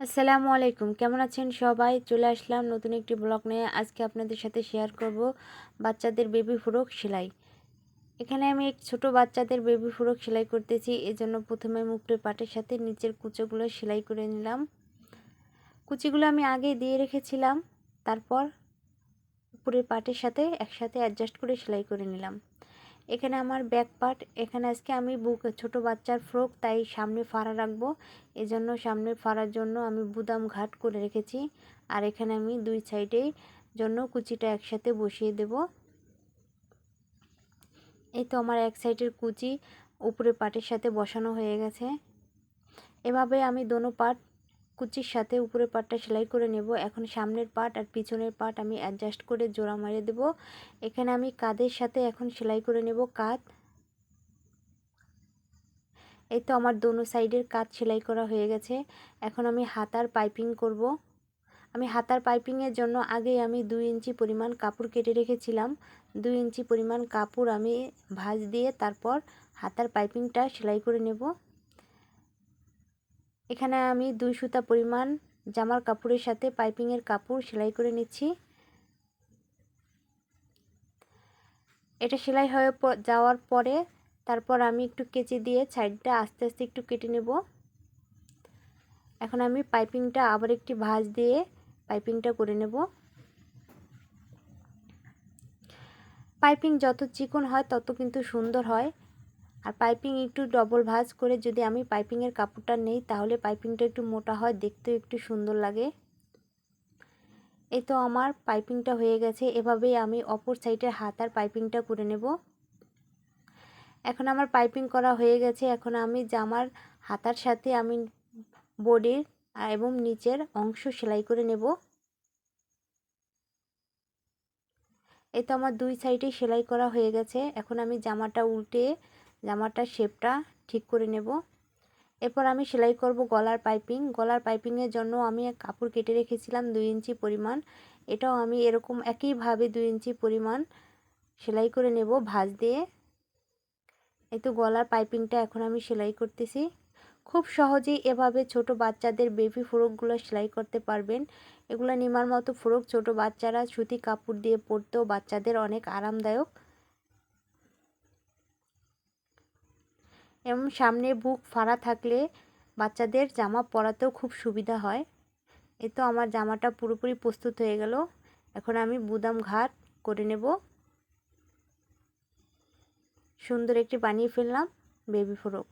আসসালামু আলাইকুম, কেমন আছেন সবাই? চলে আসলাম নতুন একটি ব্লগ নিয়ে। আজকে আপনাদের সাথে শেয়ার করব বাচ্চাদের বেবি ফ্রক সেলাই। এখানে আমি এক ছোট বাচ্চাদের বেবি ফ্রক সেলাই করতেছি। এজন্য প্রথমে আমি উপরে পাটের সাথে নিচের কুচোগুলো সেলাই করে নিলাম। কুচিগুলো আমি আগেই দিয়ে রেখেছিলাম, তারপর উপরের পাটের সাথে একসাথে অ্যাডজাস্ট করে সেলাই করে নিলাম। এখানে আমার ব্যাক পার্ট, এখানে আজকে আমি ছোট বাচ্চার ফ্রক, তাই সামনে ফাড়া রাখবো। এজন্য সামনে ফাড়ার জন্য আমি বুদাম ঘাট করে রেখেছি। আর এখানে আমি দুই সাইডেই জন্য কুচিটা একসাথে বসিয়ে দেব। এই তো আমার এক সাইডের কুচি উপরে পাটের সাথে বসানো হয়ে গেছে। এভাবে আমি দোনো পার্ট কুচির সাথে উপরের পাটটা সেলাই করে নেব। এখন সামনের পার্ট আর পিছনের পার্ট আমি অ্যাডজাস্ট করে জোড়া মারিয়ে দেব। এখানে আমি কাঁধের সাথে এখন সেলাই করে নেব কাঁধ। এই তো আমার দোনো সাইডের কাঁধ সেলাই করা হয়ে গেছে। এখন আমি হাতার পাইপিং করব। আমি হাতার পাইপিংয়ের জন্য আগেই আমি 2 ইঞ্চি পরিমাণ কাপড় কেটে রেখেছিলাম। 2 ইঞ্চি পরিমাণ কাপড় আমি ভাঁজ দিয়ে তারপর হাতার পাইপিংটা সেলাই করে নেব। এখানে আমি 2 সুতা পরিমাণ জামার কাপড়ের সাথে পাইপিংয়ের কাপড় সেলাই করে নিচ্ছি। এটা সেলাই হয়ে যাওয়ার পরে তারপর আমি একটু কেচি দিয়ে সাইডটা আস্তে আস্তে একটু কেটে নেব। এখন আমি পাইপিংটা আবার একটি ভাঁজ দিয়ে পাইপিংটা করে নেব। পাইপিং যত চিকন হয় তত কিন্তু সুন্দর হয়। আর পাইপিং একটু ডবল ভাঁজ করে যদি আমি পাইপিংয়ের কাপড়টা নেই তাহলে পাইপিংটা একটু মোটা হয়, দেখতেও একটু সুন্দর লাগে। এই তো আমার পাইপিংটা হয়ে গেছে। এভাবেই আমি অপর সাইডের হাতার পাইপিংটা করে নেব। এখন আমার পাইপিং করা হয়ে গেছে। এখন আমি জামার হাতার সাথে আমি বডির এবং নিচের অংশ সেলাই করে নেব। এই তো আমার দুই সাইডে সেলাই করা হয়ে গেছে। এখন আমি জামাটা উল্টে জামাটার শেপটা ঠিক করে নেব। এরপর আমি সেলাই করব গলার পাইপিং। গলার পাইপিংয়ের জন্য আমি এক কাপড় কেটে রেখেছিলাম 2 ইঞ্চি পরিমাণ। এটাও আমি এরকম একইভাবে 2 ইঞ্চি পরিমাণ সেলাই করে নেব ভাঁজ দিয়ে। এই তো গলার পাইপিংটা এখন আমি সেলাই করতেছি। খুব সহজেই এভাবে ছোট বাচ্চাদের বেবি ফ্রকগুলো সেলাই করতে পারবেন। এগুলো নিমার মতো ফ্রক ছোট বাচ্চারা সুতি কাপড় দিয়ে পরতেও বাচ্চাদের অনেক আরামদায়ক এবং সামনে বুক ফাড়া থাকলে বাচ্চাদের জামা পরাতেও খুব সুবিধা হয়। এই তো আমার জামাটা পুরোপুরি প্রস্তুত হয়ে গেল। এখন আমি বুদাম ঘাট করে নেব। সুন্দর একটি বানিয়ে ফেললাম বেবি ফ্রক।